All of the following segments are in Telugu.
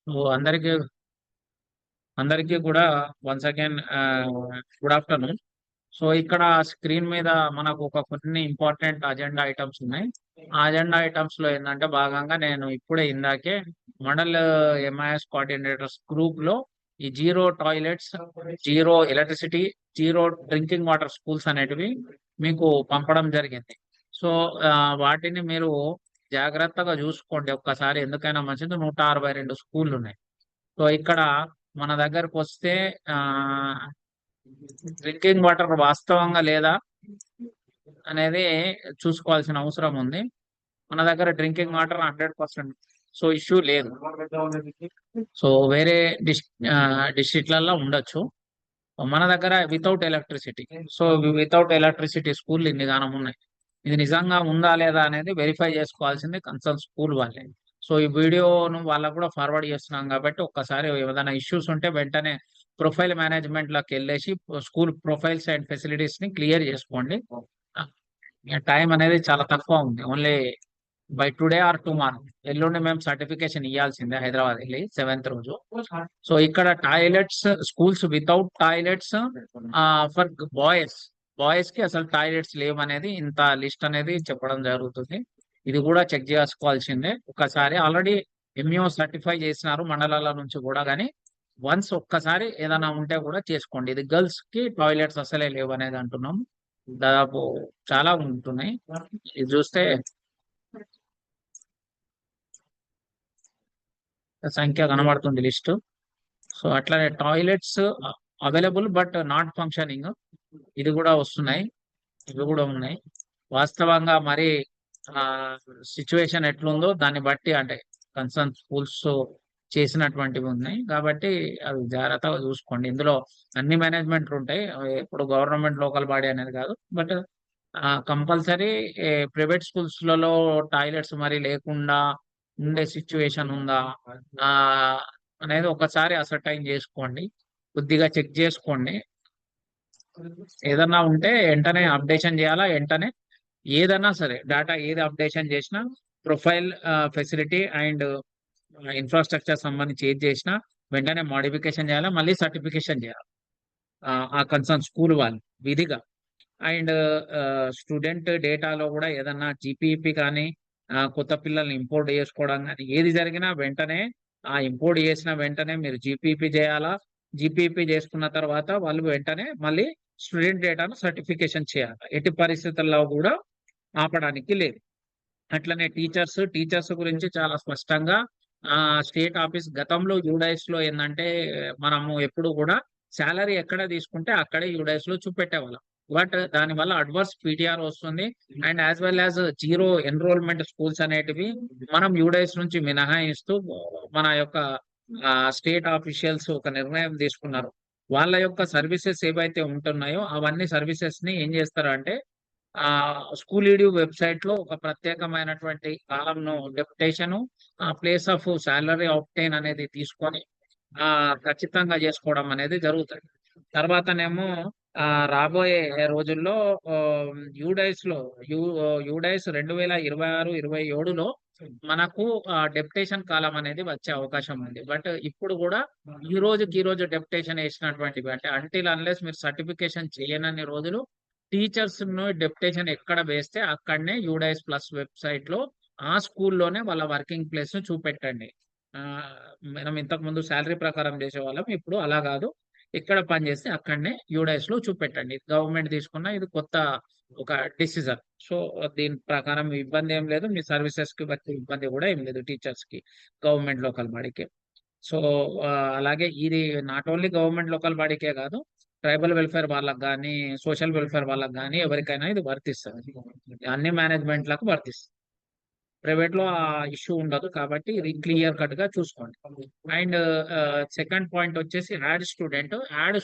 సో అందరికీ కూడా once again good afternoon. So ఇక్కడ స్క్రీన్ మీద మనకు ఒక కొన్ని ఇంపార్టెంట్ అజెండా ఐటమ్స్ ఉన్నాయి. ఆ అజెండా ఐటమ్స్ లో ఏంటంటే భాగంగా నేను ఇప్పుడే ఇందాకే మండల్ ఎంఐఎస్ కోఆర్డినేటర్స్ గ్రూప్ లో ఈ zero toilets, zero electricity, zero drinking water schools అనేటివి మీకు పంపడం జరిగింది. సో వాటిని మీరు జాగ్రత్తగా చూసుకోండి ఒక్కసారి, ఎందుకైనా మంచిది. 162 స్కూళ్ళు ఉన్నాయి. సో ఇక్కడ మన దగ్గరకు వస్తే ఆ డ్రింకింగ్ వాటర్ వాస్తవంగా లేదా అనేది చూసుకోవాల్సిన అవసరం ఉంది. మన దగ్గర డ్రింకింగ్ వాటర్ 100% సో ఇష్యూ లేదు. సో వేరే డిస్ట్రిక్ట్లలో ఉండొచ్చు. మన దగ్గర without electricity. So without electricity school ఇన్ని గానం ఉన్నాయి. ఇది నిజంగా ఉందా లేదా అనేది వెరిఫై చేసుకోవాల్సింది కన్సర్న్ స్కూల్ వాళ్ళే. సో ఈ వీడియోను వాళ్ళకు కూడా ఫార్వర్డ్ చేస్తున్నాం కాబట్టి ఒక్కసారి ఏదైనా ఇష్యూస్ ఉంటే వెంటనే ప్రొఫైల్ మేనేజ్మెంట్ లోకి వెళ్ళేసి స్కూల్ ప్రొఫైల్స్ అండ్ ఫెసిలిటీస్ ని క్లియర్ చేసుకోండి. టైం అనేది చాలా తక్కువ ఉంది. Only by today or tomorrow. ఎల్లుండి మేము సర్టిఫికేషన్ ఇవ్వాల్సిందే హైదరాబాద్ వెళ్ళి 7th రోజు. సో ఇక్కడ toilets, schools without toilets for boys. Boys కి అసలు టాయిలెట్స్ లేవనేది ఇంత లిస్ట్ అనేది చెప్పడం జరుగుతుంది. ఇది కూడా చెక్ చేసుకోవాల్సిందే. ఒకసారి ఆల్రెడీ ఎంఈఓ సర్టిఫై చేసినారు మండలాల నుంచి కూడా, కానీ వన్స్ ఒక్కసారి ఏదైనా ఉంటే కూడా చేసుకోండి. ఇది గర్ల్స్ కి టాయిలెట్స్ అసలే లేవు అనేది అంటున్నాం. దాదాపు చాలా ఉంటున్నాయి. ఇది చూస్తే సంఖ్య కనబడుతుంది లిస్ట్. సో అట్లానే toilets available but not functioning, ఇది కూడా వస్తున్నాయి. ఇవి కూడా ఉన్నాయి. వాస్తవంగా మరి ఆ సిచ్యువేషన్ ఎట్లుందో దాన్ని బట్టి అంటే కన్సర్న్ స్కూల్స్ చేసినటువంటివి ఉన్నాయి కాబట్టి అవి జాగ్రత్తగా చూసుకోండి. ఇందులో అన్ని మేనేజ్మెంట్లు ఉంటాయి. ఇప్పుడు గవర్నమెంట్ లోకల్ బాడీ అనేది కాదు, బట్ కంపల్సరీ ప్రైవేట్ స్కూల్స్లలో టాయిలెట్స్ మరి లేకుండా ఉండే సిచ్యువేషన్ ఉందా ఆ అనేది ఒకసారి అసర్టైన్ చేసుకోండి. కొద్దిగా చెక్ చేసుకోండి. ఏదన్నా ఉంటే వెంటనే అప్డేషన్ చేయాలా. వెంటనే ఏదన్నా సరే డేటా ఏది అప్డేషన్ చేసినా ప్రొఫైల్ ఫెసిలిటీ అండ్ ఇన్ఫ్రాస్ట్రక్చర్ సంబంధించి ఏది చేసినా వెంటనే మోడిఫికేషన్ చేయాలా, మళ్ళీ సర్టిఫికేషన్ చేయాలి ఆ కన్సర్న్ స్కూల్ వాళ్ళు విధిగా. అండ్ స్టూడెంట్ డేటాలో కూడా ఏదన్నా జీపీఈపీ కానీ కొత్త పిల్లల్ని ఇంపోర్ట్ చేసుకోవడం కానీ ఏది జరిగినా వెంటనే ఆ ఇంపోర్ట్ చేసిన వెంటనే మీరు జీపీఈపీ చేయాలా. జీపీఈపీ చేసుకున్న తర్వాత వాళ్ళు వెంటనే మళ్ళీ స్టూడెంట్ డేటాను సర్టిఫికేషన్ చేయాలి. ఎట్టి పరిస్థితుల్లో కూడా ఆపడానికి లేదు. అట్లనే టీచర్స్ గురించి చాలా స్పష్టంగా స్టేట్ ఆఫీస్ గతంలో యూడైస్ లో ఏంటంటే మనము ఎప్పుడు కూడా శాలరీ ఎక్కడ తీసుకుంటే అక్కడే యూడైస్ లో చూపెట్టేవాళ్ళం. బట్ దాని వల్ల అడ్వర్స్ పీటీఆర్ వస్తుంది. And as well as zero enrolment schools అనేటివి మనం యూడైస్ నుంచి మినహాయిస్తూ మన యొక్క స్టేట్ ఆఫీషియల్స్ ఒక నిర్ణయం తీసుకున్నారు. వాళ్ళ యొక్క సర్వీసెస్ ఏవైతే ఉంటున్నాయో అవన్నీ సర్వీసెస్ ని ఏం చేస్తారు అంటే ఆ స్కూల్ ఈడ్యూ వెబ్సైట్ లో ఒక ప్రత్యేకమైనటువంటి కాలంను deputation place of salary obtain అనేది తీసుకొని ఖచ్చితంగా చేసుకోవడం అనేది జరుగుతుంది. తర్వాతనేమో రాబోయే రోజుల్లో యూడైస్ లో యూడైస్ 2026-27లో మనకు డెప్యుటేషన్ కాలం అనేది వచ్చే అవకాశం ఉంది. బట్ ఇప్పుడు కూడా ఈ రోజు డెప్యుటేషన్ వేసినటువంటివి అంటే అంటిల్ అన్లెస్ మీరు సర్టిఫికేషన్ చేయనన్ని రోజులు టీచర్స్ డెప్యుటేషన్ ఎక్కడ వేస్తే అక్కడనే యూడైస్ ప్లస్ వెబ్సైట్ లో ఆ స్కూల్లోనే వాళ్ళ వర్కింగ్ ప్లేస్ ను చూపెట్టండి. ఆ మనం ఇంతకు ముందు శాలరీ ప్రకారం చేసేవాళ్ళం, ఇప్పుడు అలా కాదు. ఎక్కడ పని చేస్తే అక్కడనే యూడైస్ లో చూపెట్టండి. గవర్నమెంట్ తీసుకున్న ఇది కొత్త ఒక డిసిజన్. సో దీని ప్రకారం ఇబ్బంది ఏం లేదు. మీ సర్వీసెస్ కి వచ్చే ఇబ్బంది కూడా ఏం లేదు టీచర్స్ కి, గవర్నమెంట్ లోకల్ బాడీకి. సో అలాగే ఇది నాట్ ఓన్లీ గవర్నమెంట్ లోకల్ బాడీకే కాదు, ట్రైబల్ వెల్ఫేర్ వాళ్ళకి కానీ సోషల్ వెల్ఫేర్ వాళ్ళకి కానీ ఎవరికైనా ఇది వర్తిస్తుంది. అన్ని మేనేజ్మెంట్లకు వర్తిస్తుంది. ప్రైవేట్ లో ఆ ఇష్యూ ఉండదు కాబట్టి ఇది క్లియర్ కట్ గా చూసుకోండి. అండ్ సెకండ్ పాయింట్ వచ్చేసి యాడ్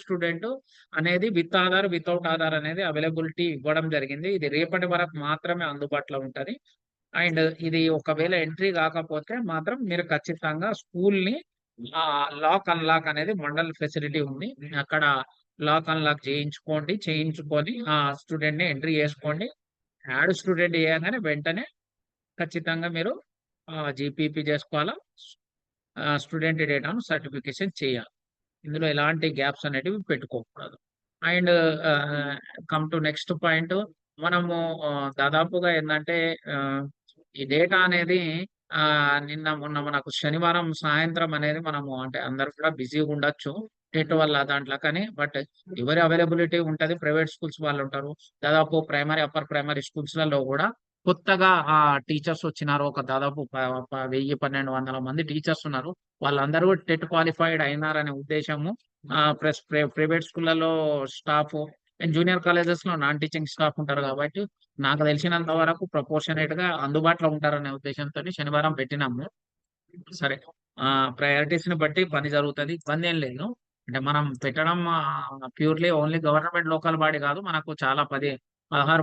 స్టూడెంట్ అనేది విత్ ఆధార్ వితౌట్ ఆధార్ అనేది అవైలబిలిటీ ఇవ్వడం జరిగింది. ఇది రేపటి వరకు మాత్రమే అందుబాటులో ఉంటది. అండ్ ఇది ఒకవేళ ఎంట్రీ కాకపోతే మాత్రం మీరు ఖచ్చితంగా స్కూల్ ని లాక్ అన్లాక్ అనేది మండల్ ఫెసిలిటీ ఉంది, అక్కడ లాక్ అన్లాక్ చేయించుకొని ఆ స్టూడెంట్ ని ఎంట్రీ చేసుకోండి. యాడ్ స్టూడెంట్ చేయగానే వెంటనే ఖచ్చితంగా మీరు జీపీపీ చేసుకోవాలా. స్టూడెంట్ డేటాను సర్టిఫికేషన్ చేయాలి. ఇందులో ఎలాంటి గ్యాప్స్ అనేటివి పెట్టుకోకూడదు. And come to next point. మనము దాదాపుగా ఏందంటే ఆహ్, ఈ డేటా అనేది నిన్న మొన్న మనకు శనివారం సాయంత్రం అనేది మనము అంటే అందరూ కూడా బిజీగా ఉండొచ్చు. టెట్ వల్ల దాంట్లో కానీ ఎవరి అవైలబిలిటీ ఉంటది. ప్రైవేట్ స్కూల్స్ వాళ్ళుంటారు. దాదాపు ప్రైమరీ, అప్పర్ ప్రైమరీ స్కూల్స్‌లలో గూడా కొత్తగా టీచర్స్ వచ్చినారు. ఒక దాదాపు 1000, 1200 మంది టీచర్స్ ఉన్నారు. వాళ్ళందరూ టెట్ క్వాలిఫైడ్ అయినారనే ఉద్దేశము ప్రైవేట్ స్కూళ్ళలో స్టాఫు అండ్ జూనియర్ కాలేజెస్‌లో నాన్ టీచింగ్ స్టాఫ్ ఉంటారు గాబట్టి, నాకు తెలిసినంత వరకు ప్రపోర్షనేట్‌గా అందుబాటులో ఉంటారనే ఉద్దేశంతోని శనివారం పెట్టినాము. సరే. ప్రయారిటీస్‌ని బట్టి పని జరుగుతది. ఇబ్బందేం లేదు. అంటే మనం పెట్టడం purely only government local body గాదు. మనకు చాలా 16,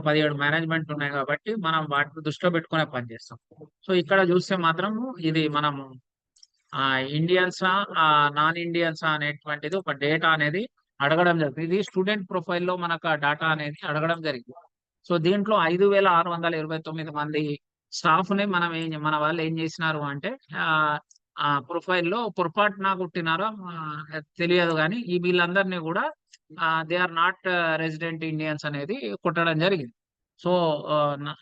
17 మేనేజ్‌మెంట్ ఉన్నాయి గాబట్టి, మనం వాటిని దృష్టిలో పెట్టుకునే పని చేస్తాం. సో, ఇక్కడ జూస్తే మాత్రం ఇది మనము ఇండియన్సా, నాన్ ఇండియన్సా అనేటువంటిది ఒక డేటా అనేది అడగడం జరిగింది. ఇది స్టూడెంట్ ప్రొఫైల్‌లో మనకు ఆ డేటా అనేది అడగడం జరిగింది. సో, దీంట్లో 5629 మంది స్టాఫ్‌ని మన వాళ్ళు ఏం జేసినారు అంటే ఆహ్, ఆ ప్రొఫైల్‌లో పొరపాటున కొట్టినారో తెలియదు గానీ, వీళ్ళందరిని గూడా they are not resident Indians అనేది కొట్టడం జరిగింది. సో, ఆహ్, నా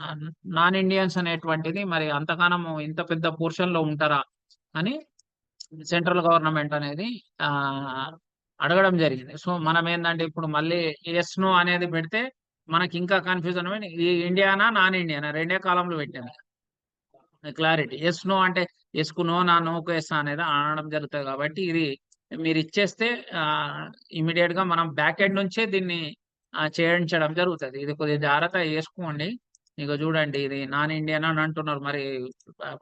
నాన్ ఇండియన్స్ అనేటువంటిది మరి అంతగానము ఇంత పెద్ద పోర్షన్‌లో ఉంటారా అని సెంట్రల్ గవర్నమెంట్ అనేది ఆహ్, అడగడం జరిగింది. సో, మనమేందంటే ఇప్పుడు మళ్ళీ యెస్, నో అనేది పెడితే మనకింకా కన్‌ఫ్యూజన్ అయి ఈ ఇండియానా? Non Indiana? రెండే కాలమ్‌లు పెట్టాను. క్లారిటీ. యెస్, నో అంటే యెస్‌కు నోనా? నోకు యెస్సా అనేది అనడం జరుగుతది కాబట్టి ఇది మీరిచ్చేస్తే ఇమ్మీడియేట్‌గా మనం బ్యాక్ ఎండ్ నుంచే దీన్ని చేయించడం జరుగుతది. ఇది కొద్దిగా జాగ్రత్తగా చేసుకోండి. ఇగో చూడండి ఇది నాన్ ఇండియన్ అని అంటున్నారు. మరి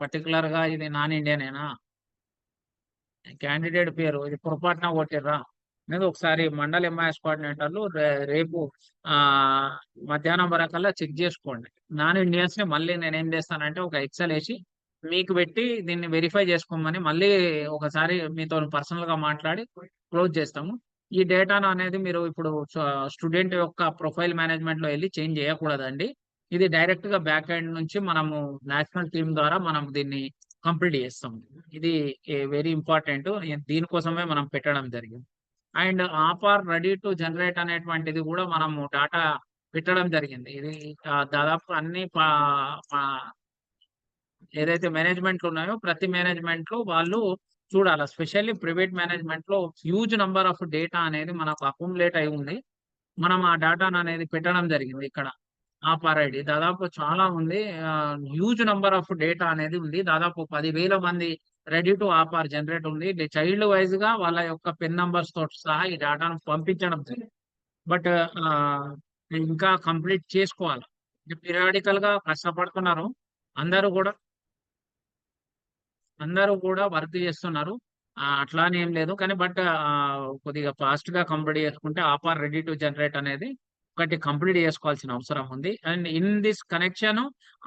పర్టిక్యులర్‌గా ఇది నాన్ ఇండియనేనా? క్యాండిడేట్ పేరు ఇది పొరపాటున కొట్టిర్రా? అనేది ఒకసారి మండల్ ఎంఐఎస్ కోఆర్డినేటర్లు రేపు ఆహ్, మధ్యాహ్నం వరకల్లా చెక్ జేసుకోండి. నాన్ ఇండియన్స్‌ని మళ్ళీ నేనేం జేస్తానంటే ఒక ఎక్సెల్ ఏసి మీకు పెట్టి దీన్ని వెరిఫై జేసుకోమని మళ్ళీ ఒకసారి మీతోని పర్సనల్‌గా మాట్లాడి క్లోజ్ జేస్తాము. ఈ డేటాను అనేది మీరు ఇప్పుడు స్టూడెంట్ యొక్క ప్రొఫైల్ మేనేజ్‌మెంట్‌లో ఎళ్లి చేంజ్ జేయకూడదండి. ఇది డైరెక్ట్‌గా బ్యాక్ ఎండ్ నుంచి మనము నేషనల్ టీమ్ ద్వారా మనం దీన్ని కంప్లీట్ జేస్తాం. ఇది వెరీ ఇంపార్టెంట్. దీనికోసమే మనం పెట్టడం జరిగింది. And offer ready to generate అనేటువంటిది గూడా మనము డాటా పెట్టడం జరిగింది. ఇది దాదాపు అన్ని పా పా ఏదైతే మేనేజ్‌మెంట్లున్నాయో ప్రతి మేనేజ్‌మెంట్‌లో వాళ్ళు చూడాల. స్పెషల్లీ ప్రైవేట్ మేనేజ్‌మెంట్‌లో హ్యూజ్ నంబర్ ఆఫ్ డేటా అనేది మనకు అక్యుములేట్ అయి ఉంది. మనం ఆ డేటాననేది పెట్టడం జరిగింది ఇక్కడ. ఆఫర్ ఐడీ దాదాపు చాలా ఉంది. హ్యూజ్ నంబర్ ఆఫ్ డేటా అనేది ఉంది. దాదాపు 10,000 మంది రెడీ టు ఆఫర్ జనరేట్ ఉంది. చైల్డ్ వైస్‌గా వాళ్ళ యొక్క పిన్ నంబర్స్ తోటి సహా ఈ డేటాను పంపించడం జరిగింది. బట్ ఆహ్, ఇంకా కంప్లీట్ చేసుకోవాలి. పిరియాడికల్‌గా కష్టపడుతున్నారు. అందరూ గూడా అందరూ కూడా వర్క్ చేస్తున్నారు. అట్లా అని ఏం లేదు. కానీ కొద్దిగా ఫాస్ట్‌గా కంప్లీట్ చేసుకుంటే ఆఫర్ రెడీ టు జనరేట్ అనేది ఒకటి కంప్లీట్ చేసుకోవాల్సిన అవసరం ఉంది. అండ్ ఇన్ దిస్ కనెక్షన్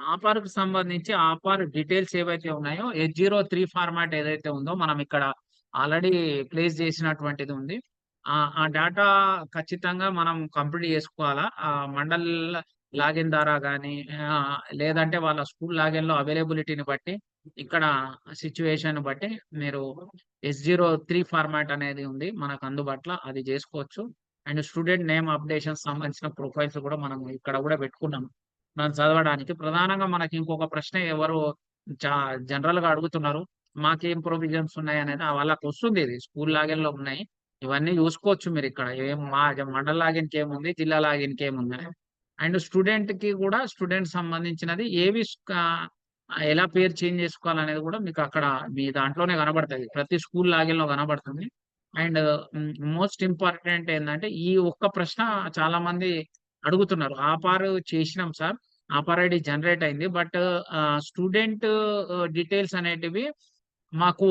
ఆఫర్‌కి సంబంధించి ఆఫర్ డీటెయిల్స్ ఏవైతే ఉన్నాయో H03 ఫార్మాట్ ఏదైతే ఉందో మనం ఇక్కడ ఆల్రెడీ ప్లేస్ చేసినటువంటిది ఉంది. ఆ డేటా ఖచ్చితంగా మనం కంప్లీట్ చేసుకోవాలా. మండల్ లాగిన్ ద్వారా గాని లేదంటే వాళ్ళ స్కూల్ లాగిన్‌లో అవైలబిలిటీని బట్టి ఇక్కడ సిట్యుయేషన్ బట్టి మీరు S03 ఫార్మాట్ అనేది ఉంది మనకు అందుబాటులో. అది జేసుకోవచ్చు. అండ్ స్టూడెంట్ నేమ్ అప్డేషన్స్ సంబంధించిన ప్రొఫైల్స్ గూడా మనం ఇక్కడ గూడా పెట్టుకున్నాం. మనం చదవడానికి. ప్రధానంగా మనకి ఇంకొక ప్రశ్న ఎవరు చా జనరల్‌గా అడుగుతున్నారు. మాకేం ప్రొవిజన్స్ ఉన్నాయనేది వాళ్ళకొస్తుంది ఇది. స్కూల్ లాగిన్‌లో ఉన్నాయి. ఇవన్నీ జూసుకోవచ్చు మీరిక్కడ. ఏం మండల్ లాగిన్‌కేముంది, జిల్లా లాగిన్‌కేముందని. అండ్ స్టూడెంట్‌కి గూడా స్టూడెంట్ సంబంధించినది ఎలా పేరు చేంజ్ చేసుకోవాలనేది గూడా మీకక్కడ మీ దాంట్లోనే కనబడతది. ప్రతి స్కూల్ లాగిన్‌లో కనబడుతుంది. అండ్ మోస్ట్ ఇంపార్టెంట్ ఏందంటే, ఈ ఒక్క ప్రశ్న చాలామంది అడుగుతున్నారు. ఆపారు చేసినాం సార్. ఆపార్ ఐడీ జనరేట్ అయింది. స్టూడెంట్ డీటెయిల్స్ అనేటివి మాకు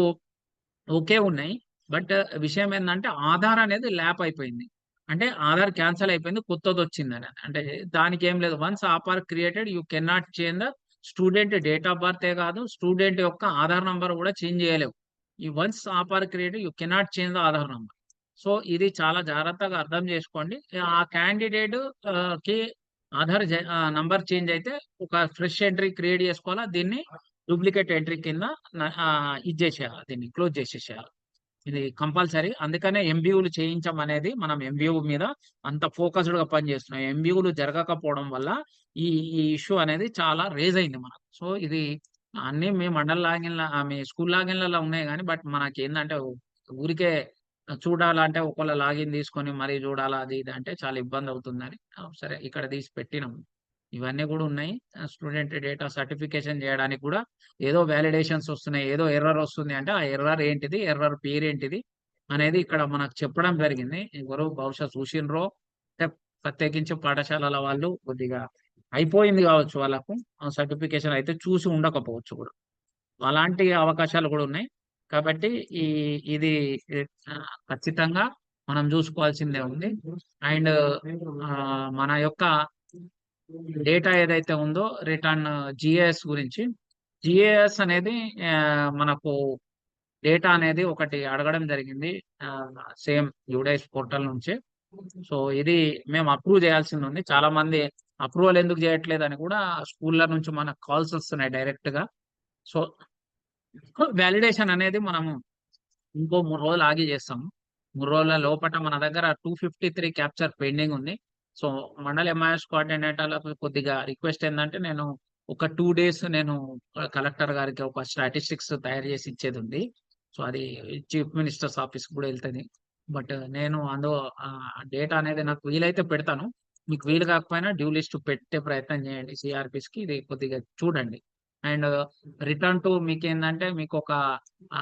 ఓకే ఉన్నాయి. బట్ విషయం ఏందంటే, ఆధార్ అనేది ల్యాప్ అయిపోయింది. అంటే ఆధార్ క్యాన్సెల్ అయిపోయింది. కొత్తదొచ్చిందని. అంటే దానికేం లేదు. Once APAAR created you cannot change the student date of బర్తే కాదు. స్టూడెంట్ యొక్క ఆధార్ నంబర్ గూడా చేంజ్ చేయలేవు. ఈ once APAAR created you cannot change the Aadhaar number. So, ఇది చాలా జాగ్రత్తగా అర్థం చేసుకోండి. ఆ క్యాండిడేట్ కి నంబర్ చేంజ్ అయితే ఒక ఫ్రెష్ ఎంట్రీ క్రియేట్ చేసుకోవాలా. దీన్ని డూప్లికేట్ ఎంట్రీ కింద ఇది చేసేయాలి, దీన్ని క్లోజ్ చేసేసేయాలి. ఇది కంపల్సరీ. అందుకనే ఎంబీయూలు చేయించడం అనేది, మనం ఎంబీయూ మీద అంత ఫోకస్డ్ గా పనిచేస్తున్నాం. ఎంబీయూలు జరగకపోవడం వల్ల ఈ ఈ ఇష్యూ అనేది చాలా రేజ్ అయింది మనకు. సో ఇది అన్ని మీ మండల లాగిన్ల మీ స్కూల్ లాగిన్లలో ఉన్నాయి కానీ, బట్ మనకి ఏంటంటే ఊరికే చూడాలంటే ఒకళ్ళ లాగిన్ తీసుకొని మరీ చూడాలా అది ఇది అంటే చాలా ఇబ్బంది అవుతుందని సరే ఇక్కడ తీసి పెట్టినాం. ఇవన్నీ కూడా ఉన్నాయి. స్టూడెంట్ డేటా సర్టిఫికేషన్ చేయడానికి కూడా ఏదో వ్యాలిడేషన్స్ వస్తున్నాయి, ఏదో ఎర్రర్ వస్తుంది అంటే ఆ ఎర్రర్ ఏంటిది, ఎర్రర్ పేరేంటిది అనేది ఇక్కడ మనకు చెప్పడం జరిగింది. ఎవరు బహుశా చూసిండ్రో, అంటే ప్రత్యేకించి పాఠశాలల వాళ్ళు కొద్దిగా అయిపోయింది కావచ్చు వాళ్ళకు సర్టిఫికేషన్, అయితే చూసి ఉండకపోవచ్చు కూడా. అలాంటి అవకాశాలు కూడా ఉన్నాయి. కాబట్టి ఈ ఇది ఆ, ఖచ్చితంగా మనం చూసుకోవాల్సిందే ఉంది. అండ్ మన యొక్క డేటా ఏదైతే ఉందో రిటర్న్ జిఏఎస్ గురించి, జిఏఎస్ అనేది ఆ, మనకు డేటా అనేది ఒకటి అడగడం జరిగింది సేమ్ యూడైస్ పోర్టల్ నుంచి. సో ఇది మేము అప్రూవ్ చేయాల్సింది ఉంది. చాలా మంది అప్రూవల్ ఎందుకు చేయట్లేదు అని కూడా స్కూళ్ళ నుంచి మనకు కాల్స్ వస్తున్నాయి డైరెక్ట్ గా. సో వ్యాలిడేషన్ అనేది మనము ఇంకో 3 రోజులు ఆగి చేస్తాము. 3 రోజుల లోపట మన దగ్గర 253 క్యాప్చర్ పెండింగ్ ఉంది. సో మండల ఎంఐఎస్ కోఆర్డినేటర్లకు కొద్దిగా రిక్వెస్ట్ ఏంటంటే, నేను ఒక 2 days నేను కలెక్టర్ గారికి ఒక స్టాటిస్టిక్స్ తయారు చేసి ఇచ్చేది ఉంది. సో అది చీఫ్ మినిస్టర్స్ ఆఫీస్ కూడా వెళ్తుంది. బట్ నేను అందులో డేటా అనేది నాకు వీలైతే పెడతాను. మీకు వీలు కాకపోయినా డ్యూ లిస్ట్ పెట్టే ప్రయత్నం చేయండి సిఆర్పిస్ కి, ఇది కొద్దిగా చూడండి. అండ్ రిటర్న్ టు మీకు ఏంటంటే, మీకు ఒక ఆ,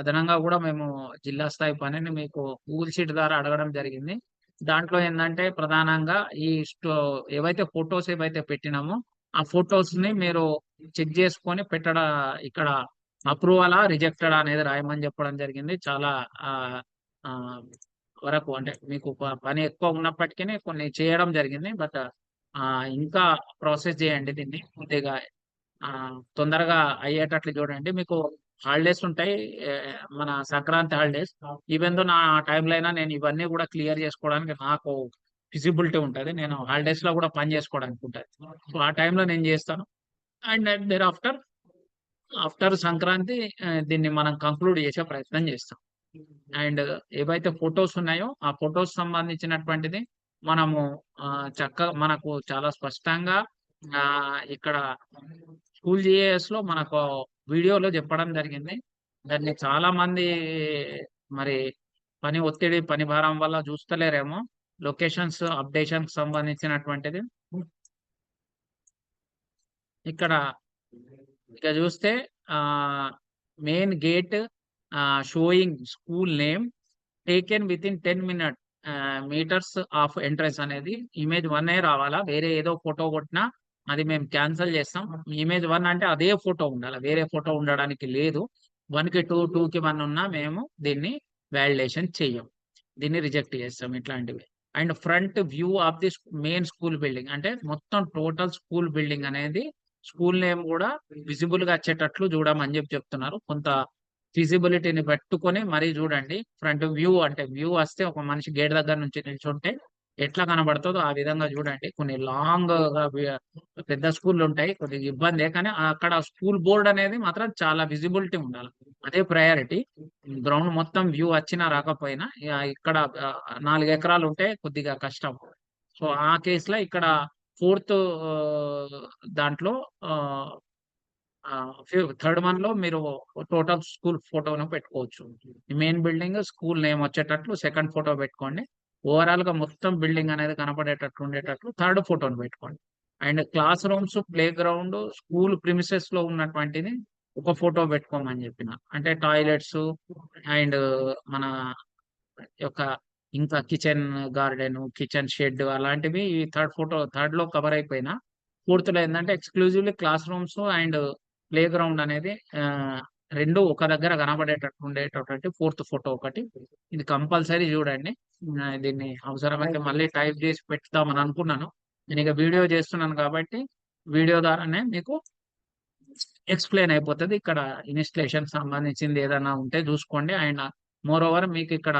అదనంగా కూడా మేము జిల్లా స్థాయి పనిని మీకు గూగుల్ షీట్ ద్వారా అడగడం జరిగింది. దాంట్లో ఏంటంటే ప్రధానంగా ఏవైతే ఫొటోస్ ఏవైతే పెట్టినామో ఆ ఫొటోస్ ని మీరు చెక్ చేసుకొని పెట్టడం, ఇక్కడ అప్రూవలా రిజెక్టెడ్ అనేది రాయమని చెప్పడం జరిగింది. చాలా ఆ ఆ, వరకు అంటే మీకు పని ఎక్కువ ఉన్నప్పటికీ కొన్ని చేయడం జరిగింది. బట్ ఇంకా ప్రాసెస్ చేయండి దీన్ని కొద్దిగా ఆ తొందరగా అయ్యేటట్లు చూడండి. మీకు హాలిడేస్ ఉంటాయి, ఏ, మన సంక్రాంతి హాలిడేస్. ఈవెన్ దో నా టైంలో అయినా నేను ఇవన్నీ కూడా క్లియర్ చేసుకోవడానికి నాకు ఫిజిబిలిటీ ఉంటుంది, నేను హాలిడేస్ లో కూడా పని చేసుకోవడానికి ఉంటుంది. సో ఆ టైంలో నేను చేస్తాను. అండ్ దేర్ ఆఫ్టర్ సంక్రాంతి దీన్ని మనం కంక్లూడ్ చేసే ప్రయత్నం చేస్తాం. అండ్ ఏవైతే ఫొటోస్ ఉన్నాయో ఆ ఫొటోస్ సంబంధించినటువంటిది మనము చక్కగా మనకు చాలా స్పష్టంగా ఇక్కడ స్కూల్ జిఏఎస్ లో మనకు వీడియోలో చెప్పడం జరిగింది. దాన్ని చాలా మంది మరి పని ఒత్తిడి పని భారం వల్ల చూస్తలేరేమో. లొకేషన్స్ అప్డేషన్ సంబంధించినటువంటిది ఇక్కడ ఇక చూస్తే ఆ main gate showing school name taken within 10 metres of entrance అనేది ఇమేజ్ 1 రావాలా, వేరే ఏదో ఫోటో కొట్టినా అది మేము క్యాన్సిల్ చేస్తాం. ఇమేజ్ 1 అంటే అదే ఫోటో ఉండాలి, వేరే ఫోటో ఉండడానికి లేదు. 1 కి 2, 2 కి 1 ఉన్నా మేము దీన్ని వ్యాలిడేషన్ చెయ్యం, దీన్ని రిజెక్ట్ చేస్తాం ఇట్లాంటివి. And front view of the main school building అంటే మొత్తం టోటల్ స్కూల్ బిల్డింగ్ అనేది స్కూల్ నేమ్ కూడా విజిబుల్ గా వచ్చేటట్లు చూడమని చెప్తున్నారు. కొంత ఫిజిబిలిటీని పెట్టుకొని మరీ చూడండి. ఫ్రంట్ వ్యూ అంటే వ్యూ వస్తే ఒక మనిషి గేట్ దగ్గర నుంచి నిల్చుంటే ఎట్లా కనబడుతుందో ఆ విధంగా చూడండి. కొన్ని లాంగ్ పెద్ద స్కూళ్ళు ఉంటాయి, కొద్దిగా ఇబ్బంది, కానీ అక్కడ స్కూల్ బోర్డ్ అనేది మాత్రం చాలా విజిబిలిటీ ఉండాలి, అదే ప్రయారిటీ. గ్రౌండ్ మొత్తం వ్యూ వచ్చినా రాకపోయినా ఇక్కడ 4 ఎకరాలు ఉంటే కొద్దిగా కష్టం. సో ఆ కేసులో ఇక్కడ ఫోర్త్ దాంట్లో థర్డ్ వన్ లో మీరు టోటల్ స్కూల్ ఫోటోను పెట్టుకోవచ్చు. మెయిన్ బిల్డింగ్ స్కూల్ నేమ్ వచ్చేటట్లు సెకండ్ ఫోటో పెట్టుకోండి. ఓవరాల్ గా మొత్తం బిల్డింగ్ అనేది కనపడేటట్లు ఉండేటట్లు థర్డ్ ఫోటోను పెట్టుకోండి. And class rooms, play ground, school premises లో ఉన్నటువంటిది ఒక ఫోటో పెట్టుకోమని చెప్పిన. అంటే టాయిలెట్స్ అండ్ మన యొక్క ఇంకా కిచెన్ గార్డెన్, కిచెన్ షెడ్ అలాంటివి థర్డ్ లో కవర్ అయిపోయినా, ఫోర్త్ లో ఏంటంటే exclusively class rooms and play ground అనేది రెండు ఒక దగ్గర కనబడేటట్టు ఉండేటటువంటి ఫోర్త్ ఫోటో ఒకటి. ఇది కంపల్సరీ చూడండి. దీన్ని అవసరమైతే మళ్ళీ టైప్ చేసి పెడతామని అనుకున్నాను. నేను ఇక వీడియో చేస్తున్నాను కాబట్టి వీడియో ద్వారానే మీకు ఎక్స్ప్లెయిన్ అయిపోతుంది. ఇక్కడ ఇన్స్టలేషన్ సంబంధించింది ఏదైనా ఉంటే చూసుకోండి. అండ్ మోర్ ఓవర్ మీకు ఇక్కడ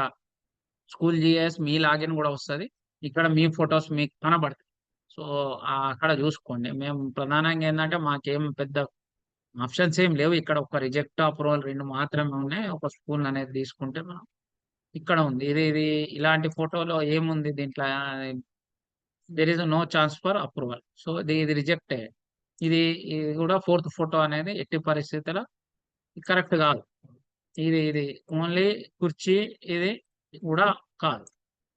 స్కూల్ జిఎస్ మీ లాగిన్ కూడా వస్తుంది, ఇక్కడ మీ ఫొటోస్ మీకు కనబడతాయి. సో అక్కడ చూసుకోండి. మేము ప్రధానంగా ఏంటంటే మాకేం పెద్ద ఆప్షన్స్ ఏం లేవు ఇక్కడ. ఒక రిజెక్ట్, అప్రూవల్ 2 మాత్రమే ఉన్నాయి. ఒక స్కూల్ అనేది తీసుకుంటే మనం ఇక్కడ ఉంది. ఇది ఇలాంటి ఫోటోలో ఏముంది దీంట్లో? There is no chance for approval. So ఇది రిజెక్టే. ఇది ఇది కూడా ఫోర్త్ ఫోటో అనేది ఎట్టి పరిస్థితుల్లో కరెక్ట్ కాదు. ఇది ఓన్లీ కుర్చీ ఇది కూడా కాదు.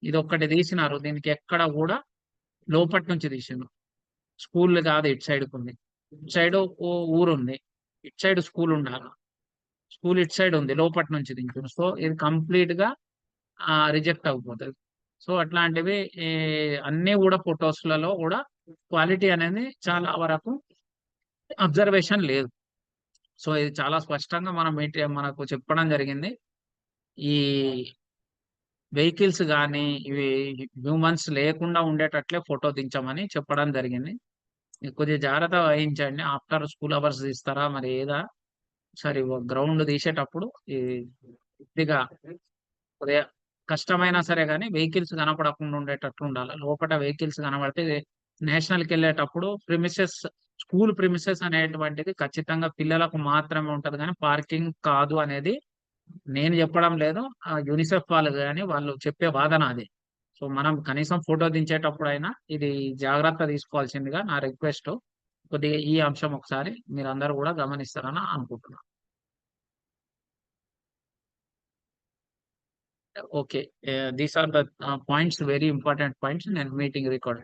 ఇది ఒక్కటి తీసినారు. దీనికి ఎక్కడ కూడా లోపటి నుంచి తీసిండ్రు. స్కూల్ కాదు, ఇటు సైడ్‌కి ఉంది. ఇటు సైడ్ ఊరుంది. ఇటు సైడ్ స్కూల్ ఉండాల. స్కూల్ ఇటు సైడ్ ఉంది. లోపటి నుంచి దించిండ్రు. సో ఇది కంప్లీట్‌గా రిజెక్ట్ అయిపోతది. సో అట్లాంటివి ఈ అన్నీ కూడా ఫోటోస్‌లలో కూడా క్వాలిటీ అనేది చాలా వరకు అబ్జర్వేషన్ లేదు. సో ఇది చాలా స్పష్టంగా మనకు చెప్పడం జరిగింది. ఈ వెహికల్స్ గాని, ఇవి హ్యూమన్స్ లేకుండా ఉండేటట్లే ఫోటో దించమని చెప్పడం జరిగింది. మీరు కొద్దిగా జాగ్రత్త వహించండి. ఆఫ్టర్ స్కూల్ అవర్స్ తీస్తారా మరి ఏదా? సరే గ్రౌండ్ తీసేటప్పుడు ఈ కొద్దిగా కొద్దిగా కష్టమైనా సరే గాని వెహికల్స్ కనపడకుండా ఉండేటట్లు ఉండాలి. లోపట వెహికల్స్ కనబడితే నేషనల్‌కెళ్ళేటప్పుడు స్కూల్ ప్రిమిసెస్ అనేటువంటిది ఖచ్చితంగా పిల్లలకు మాత్రమే ఉంటది గానీ పార్కింగ్ కాదు అనేది నేను చెప్పడం లేదు. యూనిసెఫ్ వాళ్ళు గాని వాళ్ళు చెప్పే వాదన అది. సో మనం కనీసం ఫోటో దించేటప్పుడైనా ఇది జాగ్రత్త తీసుకోవాల్సిందిగా నా రిక్వెస్టు. కొద్దిగా ఈ అంశం ఒకసారి మీరందరూ గూడా గమనిస్తారని అనుకుంటున్నా. Okay. These are the points, very important points. నేను మీటింగ్ రికార్డ్